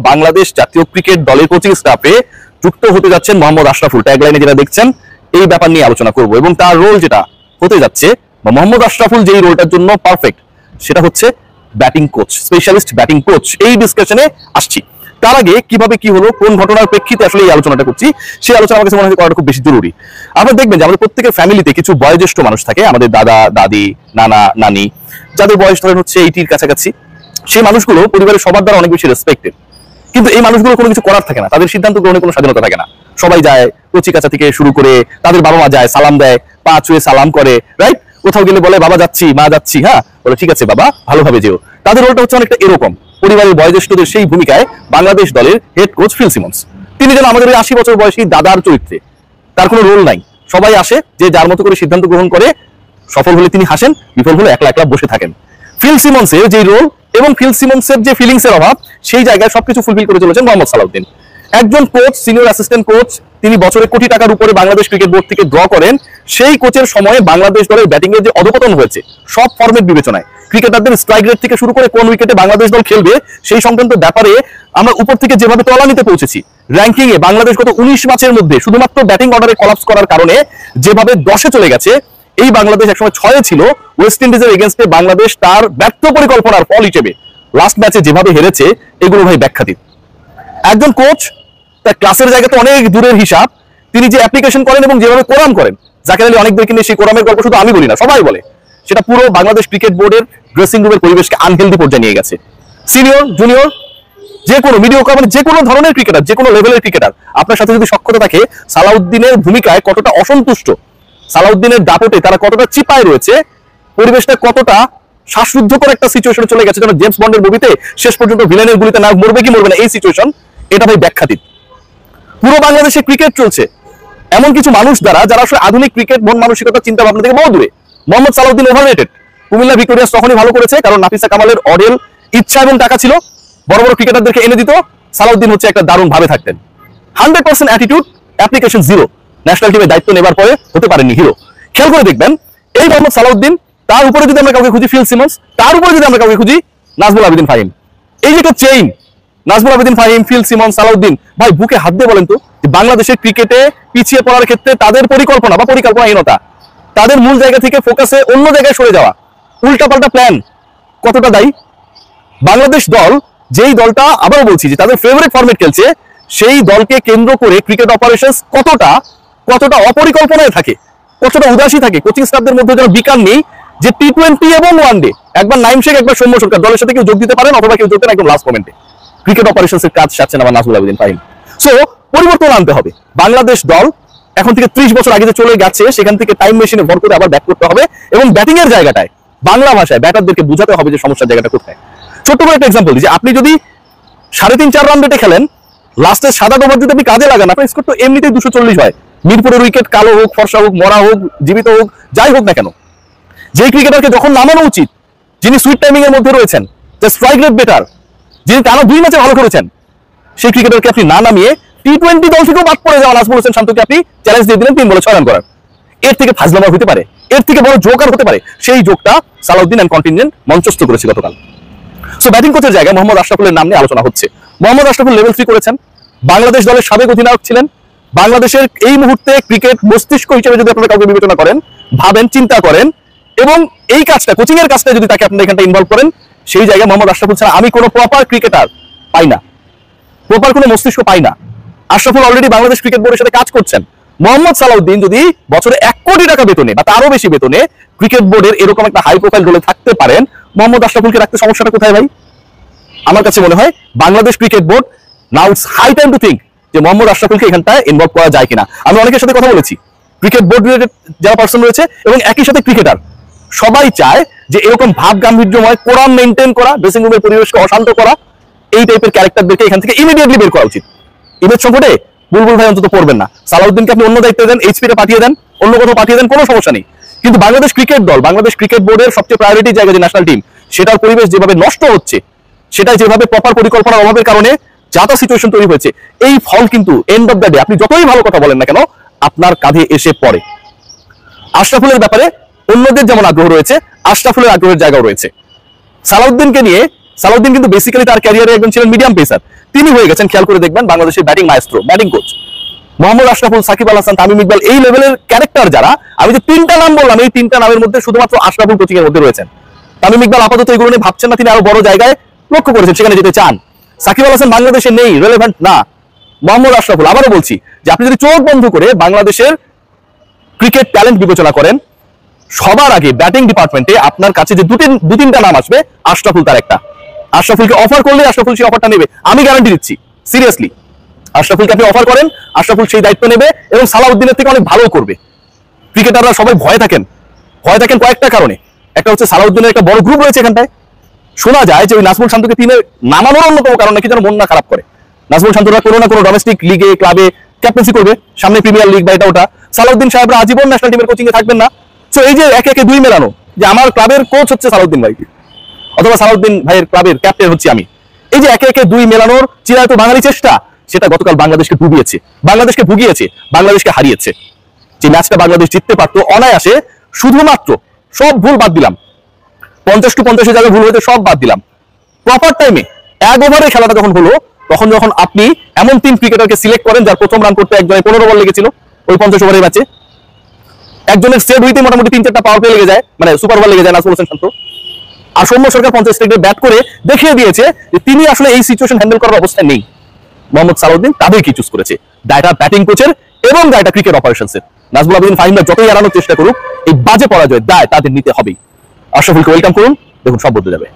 বাংলাদেশ জাতীয় ক্রিকেট দলের কোচিং স্টাফে যুক্ত হতে যাচ্ছেন মোহাম্মদ আশরাফুল। ট্যাগলাইনে যেটা দেখছেন এই ব্যাপার নিয়ে আলোচনা করব এবং তার রোল যেটা হতে যাচ্ছে বা মোহাম্মদ আশরাফুল যেই রোলটার জন্য পারফেক্ট সেটা হচ্ছে batting coach, specialist batting coach. এই ডিসকাশনে আসছি। তার আগে কিভাবে কি হলো, কোন ঘটনার প্রেক্ষিতে আসলে এই আলোচনাটা করছি, সেই আলোচনা আমার কাছে মনে হয় করাটা খুব বেশি জরুরি। আপনারা দেখবেন যে আমাদের প্রত্যেকের ফ্যামিলিতে কিছু বয়োজ্যেষ্ঠ মানুষ থাকে, আমাদের দাদা দাদি নানা নানি, যাদের বয়স ধরেন হচ্ছে 80-র কাছাকাছি। সেই মানুষগুলো পরিবারের সবার দ্বারা অনেক বেশি রেসপেক্টেড, কিন্তু এই মানুষগুলো কোনো কিছু করার থাকে না, তাদের সিদ্ধান্ত গ্রহণের কোনো স্বাধীনতা থাকে না। সবাই যায়, কচি কাছা থেকে শুরু করে তাদের বাবা মা যায়, সালাম দেয়, পা ছুঁয়ে সালাম করে, রাইট? কোথাও গেলে বলে বাবা যাচ্ছি, মা যাচ্ছি, হ্যাঁ বলে ঠিক আছে বাবা, ভালোভাবে যেও। তাদের রোলটা হচ্ছে অনেকটা এরকম। পরিবারের বয়োজ্যেষ্ঠদের সেই ভূমিকায় বাংলাদেশ দলের হেড কোচ ফিল সিমন্স, তিনি যেন আমাদের 80 বছর বয়সী দাদার চরিত্রে। তার কোনো রোল নাই, সবাই আসে, যে যার মতো করে সিদ্ধান্ত গ্রহণ করে, সফল হলে তিনি হাসেন, বিফল হলে একলা একলা বসে থাকেন। ফিল সিমন্সের যে রোল এবং ফিল সিমন্সের যে ফিলিংসের অভাব, সেই জায়গায় সবকিছু ফুলফিল করে চলেছেন মোহাম্মদ সালাউদ্দিন। একজন কোচ, সিনিয়র অ্যাসিস্ট্যান্ট কোচ, তিনি বছরে কোটি টাকার উপরে বাংলাদেশ ক্রিকেট বোর্ড থেকে ড্র করেন। সেই কোচের সময়ে বাংলাদেশ দলের ব্যাটিং এর যে অধপতন হয়েছে সব ফরম্যাট বিবেচনায়, ক্রিকেটারদের স্ট্রাইক রেট থেকে শুরু করে কোন উইকেটে বাংলাদেশ দল খেলবে সেই সংক্রান্ত ব্যাপারে আমরা উপর থেকে যেভাবে তলানিতে পৌঁছেছি, র্যাঙ্কিং এ বাংলাদেশ গত 19 ম্যাচের মধ্যে শুধুমাত্র ব্যাটিং অর্ডারে কলাপস করার কারণে যেভাবে 10-এ চলে গেছে, এই বাংলাদেশ একসময় 6-এ ছিল। ওয়েস্ট ইন্ডিজের এগেনস্টে বাংলাদেশ তার ব্যর্থ পরিকল্পনার ফল হিসেবে লাস্ট ম্যাচে যেভাবে হেরেছে, এগুলো ভাই ব্যাখ্যাতীত। একজন কোচ তার ক্লাসের জায়গাতে অনেক দূরের হিসাব, তিনি যে অ্যাপ্লিকেশন করেন এবং যেভাবে কোরাম করেন, জাকির আলী অনেকদেরকে নিয়ে সেই কোরামের গল্প শুধু আমি বলি না, সবাই বলে, সেটা পুরো বাংলাদেশ ক্রিকেট বোর্ডের ড্রেসিং রুমের পরিবেশকে আনহেলদি পর্যায়ে নিয়ে গেছে। সিনিয়র জুনিয়র যে কোনো মিডিওকার, মানে যে কোনো ধরনের ক্রিকেটার, যে কোনো লেভেলের ক্রিকেটার আপনার সাথে যদি সক্ষতা থাকে, সালাউদ্দিনের ভূমিকায় কতটা অসন্তুষ্ট, সালাউদ্দিনের দাপটে তারা কতটা চিপায় রয়েছে, পরিবেশটা কতটা শ্বাসরুদ্ধকর একটা সিচুয়েশনে চলে গেছে, যেন জেমস বন্ডের মুভিতে শেষ পর্যন্ত ভিলেনের গুলিতে নায়ক মরবে কি মরবে না, এই সিচুয়েশন, এটা ভাই ব্যাখ্যাতীত। পুরো বাংলাদেশে ক্রিকেট চলছে এমন কিছু মানুষ দ্বারা, যারা আসলে আধুনিক ক্রিকেট মন মানসিকতা চিন্তা ভাবনা থেকে বহু দূরে। মোহাম্মদ সালাউদ্দিন ওভাররেটেড। কুমিল্লা ভিক্টোরিয়াস তখনই ভালো করেছে কারণ নাফিসা কামালের অডেল ইচ্ছা এবং টাকা ছিল, বড় বড় ক্রিকেটারদেরকে এনে দিত। সালাউদ্দিন হচ্ছে একটা দারুণ ভাবে থাকতেন, 100% অ্যাটিটিউড, অ্যাপ্লিকেশন জিরো। ন্যাশনাল টিমের দায়িত্ব নেবার পরে হতে পারেননি হিরো। খেয়াল করে দেখবেন এই মোহাম্মদ সালাউদ্দিন, তার উপরে যদি আমরা কাউকে খুঁজি ফিল সিমন্স, তার উপরে যদি আমরা কাউকে খুঁজি নাজমুল আবেদিন ফাহিম। এই যে একটা chain, Nazmul Abedin Fahim, Phil Simmons, Salauddin, ভাই বুকে হাত দিয়ে বলেন তো বাংলাদেশের ক্রিকেটে পিছিয়ে পড়ার ক্ষেত্রে তাদের পরিকল্পনা বা পরিকল্পনাহীনতা, তাদের মূল জায়গা থেকে ফোকাসে অন্য জায়গায় সরে যাওয়া, উল্টাপাল্টা প্ল্যান কতটা দায়ী? বাংলাদেশ দল, যেই দলটা আবারও বলছি যে তাদের ফেভারিট ফরম্যাট খেলছে, সেই দলকে কেন্দ্র করে ক্রিকেট অপারেশনস কতটা অপরিকল্পনায় থাকে, কতটা উদাসী থাকে। কোচিং স্টাফদের মধ্যে যেন বিকার নেই যে টি20 এবং ওয়ানডে একবার নাইম শেখ একবার সৌম্য সরকার দলের সাথে কেউ যোগ দিতে পারেন, অথবা কেউ যোগতেন একদম লাস্ট মোমেন্টে। ক্রিকেট অপারেশনসের কাজ সারছেন আবার নাজমুল আবেদিন ফাহিম। সো পরিবর্তন আনতে হবে। বাংলাদেশ দল এখন থেকে 30 বছর আগে যে চলে গেছে, সেখান থেকে টাইম মেশিনে ভর করে আবার ব্যাক করতে হবে এবং ব্যাটিং এর জায়গাটায় বাংলা ভাষায় ব্যাটারদেরকে বোঝাতে হবে যে সমস্যার জায়গাটা কোথায়। ছোট্ট করে একটা এক্সাম্পল দিই, যে আপনি যদি 3.5-4 রান রেটে খেলেন, লাস্টের 7 ওভার যদি আপনি কাজে লাগান, আপনার স্কোর তো এমনিতেই 240 হয়। মিরপুরের উইকেট কালো হোক, ফর্সা হোক, মরা হোক, জীবিত হোক, যাই হোক না কেন, যেই ক্রিকেটারকে যখন নামানো উচিত, যিনি সুইট টাইমিং এর মধ্যে রয়েছেন, যে স্ট্রাইক রেট বেটার, যিনি টানা 2 ম্যাচে ভালো করেছেন, সেই ক্রিকেটারকে আপনি না নামিয়ে টি20 দল থেকেও বাদ পড়ে যাওয়া নাজমুল হোসেন শান্তকে আপনি চ্যালেঞ্জ দিয়ে দিলেন 3 বলে 6 রান করার। এর থেকে ফাজলামা হতে পারে? এর থেকে বড় জোক আর হতে পারে? সেই জোকটা সালাউদ্দিন এন্ড কন্টিনেন্ট মঞ্চস্থ করেছে গতকাল। সো ব্যাটিং কোচের জায়গায় মোহাম্মদ আশরাফুলের নাম নিয়ে আলোচনা হচ্ছে। মোহাম্মদ আশরাফুল লেভেল 3 করেছেন, বাংলাদেশ দলের সাবেক অধিনায়ক ছিলেন। বাংলাদেশের এই মুহূর্তে ক্রিকেট মস্তিষ্ক হিসেবে যদি আপনারা কাউকে বিবেচনা করেন, ভাবেন, চিন্তা করেন এবং এই কাজটা, কোচিং এর কাজটা যদি তাকে আপনারা এখানটা ইনভলভ করেন, সেই জায়গায় মোহাম্মদ আশরাফুল ছাড়া আমি কোনো প্রপার ক্রিকেটার পাই না, প্রপার কোনো মস্তিষ্ক পাই না। আশরাফুল অলরেডি বাংলাদেশ ক্রিকেট বোর্ডের সাথে কাজ করছেন। মোহাম্মদ সালাউদ্দিন যদি বছরে 1 কোটি টাকা বেতনে বা তারও বেশি বেতনে ক্রিকেট বোর্ডের এরকম একটা হাই প্রোফাইল রোলে থাকতে পারেন, মোহাম্মদ আশরাফুলকে রাখতে সমস্যাটা কোথায় ভাই? আমার কাছে মনে হয় Bangladesh cricket board now it's high time to think যে মোহাম্মদ আশরাফুলকে এখানটায় ইনভলভ করা যায় কিনা। আমি অনেকের সাথে কথা বলেছি, ক্রিকেট বোর্ড রিলেটেড যারা পার্সন রয়েছে এবং একই সাথে ক্রিকেটার, সবাই চায় যে এরকম ভাব গাম্ভীর্যময় কোরাম মেনটেন করা, ড্রেসিং রুমের পরিবেশকে অশান্ত করা, এই টাইপের ক্যারেক্টারদেরকে এখান থেকে ইমিডিয়েটলি বের করা উচিত। ইমেজ সংকটে বুলবুল ভাই অন্তত পড়বেন না। সালাউদ্দিনকে আপনি অন্য দায়িত্ব দেন, এইচপিতে পাঠিয়ে দেন, অন্য কোথাও পাঠিয়ে দেন, কোনো সমস্যা নেই। কিন্তু বাংলাদেশ ক্রিকেট দল, বাংলাদেশ ক্রিকেট বোর্ডের সবচেয়ে প্রায়োরিটি জায়গা যে ন্যাশনাল টিম, সেটার পরিবেশ যেভাবে নষ্ট হচ্ছে, সেটাই যেভাবে প্রপার পরিকল্পনার অভাবের কারণে যাতা সিচুয়েশন তৈরি হয়েছে, এই ফল কিন্তু এন্ড অফ দ্য ডে আপনি যতই ভালো কথা বলেন না কেন, আপনার কাঁধে এসে পড়ে। আশরাফুলের ব্যাপারে অন্যদের যেমন আগ্রহ রয়েছে, আশরাফুলের আগ্রহের জায়গাও রয়েছে। সালাউদ্দিনকে নিয়ে, সালাউদ্দিন কিন্তু বেসিক্যালি তার ক্যারিয়ারে একজন ছিলেন মিডিয়াম পেসার, তিনি হয়ে গেছেন, খেয়াল করে দেখবেন, বাংলাদেশের batting maestro, batting coach. Mohammad Ashraful, Shakib Al Hasan, Tamim Iqbal, এই লেভেলের ক্যারেক্টার যারা, আমি যে 3টা নাম বললাম, এই 3টা নামের মধ্যে শুধুমাত্র আশরাফুল কোচিং এর মধ্যে রয়েছেন। তামিম ইকবাল আপাতত এগুলো নিয়ে ভাবছেন না, তিনি আরো বড় জায়গায় লক্ষ্য করেছেন, সেখানে যেতে চান। সাকিব আল হাসান বাংলাদেশে নেই, রেলেভেন্ট না। মোহাম্মদ আশরাফুল, আবারও বলছি যে আপনি যদি চোখ বন্ধ করে বাংলাদেশের ক্রিকেট ট্যালেন্ট বিবেচনা করেন, সবার আগে ব্যাটিং ডিপার্টমেন্টে আপনার কাছে যে দু তিনটা নাম আসবে, আশরাফুল তার একটা। আশরাফুলকে অফার করলে আশরাফুল সেই অফারটা নেবে, আমি গ্যারান্টি দিচ্ছি, সিরিয়াসলি। আশরাফুলকে আপনি অফার করেন, আশরাফুল সেই দায়িত্ব নেবে এবং সালাউদ্দিনের থেকে অনেক ভালো করবে। ক্রিকেটাররা সবাই ভয় থাকেন কয়েকটা কারণে। একটা হচ্ছে সালাউদ্দিনের একটা বড় গ্রুপ রয়েছে এখানটায়। শোনা যায় যে ওই নাজমুল শান্তকে তিনি নামানোর অন্যতম কারণ নাকি যেন মন না খারাপ করে। নাজমুল শান্তরা কোনো না কোনো ডোমেস্টিক লিগে, ক্লাবে ক্যাপ্টেন্সি করবে, সামনে প্রিমিয়ার লিগ বা এটা ওটা। সালাউদ্দিন সাহেবরা আজীবন ন্যাশনাল টিমের কোচিং এ থাকবেন না। তো এই যে একে একে দুই মেলানো, যে আমার ক্লাবের কোচ হচ্ছে সালাউদ্দিন ভাই, অথবা সালাউদ্দিন ভাইয়ের ক্লাবের ক্যাপ্টেন হচ্ছে আমি, এই যে একে একে দুই মেলানোর চিরায়ত বাঙালি চেষ্টা, সেটা গতকাল বাংলাদেশকে ডুবিয়েছে, বাংলাদেশকে ভুগিয়েছে, বাংলাদেশকে হারিয়েছে। যে ম্যাচটা বাংলাদেশ জিততে পারতো অনায়াসে, শুধুমাত্র সব ভুল বাদ দিলাম, 50-50 জায়গায় ভুল হয়েছে, সব বাদ দিলাম। প্রপার টাইমে 1 ওভারে খেলাটা যখন হলো, তখন যখন আপনি এমন 3 ক্রিকেটারকে সিলেক্ট করেন যার প্রথম রান করতে একজনের 15 বল লেগেছিল ওই 50 ওভারের ম্যাচে, একজনের সেট হইতে মোটামুটি 3-4টা পাওয়ার প্লে লেগে যায়, মানে সুপার বল লেগে যায় নাজমুল হোসেন শান্ত। আর সৌম্য সরকার 50 স্ট্রাইকে ব্যাট করে দেখিয়ে দিয়েছে যে তিনি আসলে এই সিচুয়েশন হ্যান্ডেল করার অবস্থায় নেই। মোহাম্মদ সালাউদ্দিন তাদেরকে চুজ করেছে, দায়টা ব্যাটিং কোচের এবং দায়টা ক্রিকেট অপারেশনসের। নাজমুল আবেদিন ফাহিমরা যতই এড়ানোর চেষ্টা করুক, এই বাজে পরাজয় দায় তাদের নিতে হবেই। আশরাফুলকে ওয়েলকাম করুন, দেখুন সব বদলে যাবে।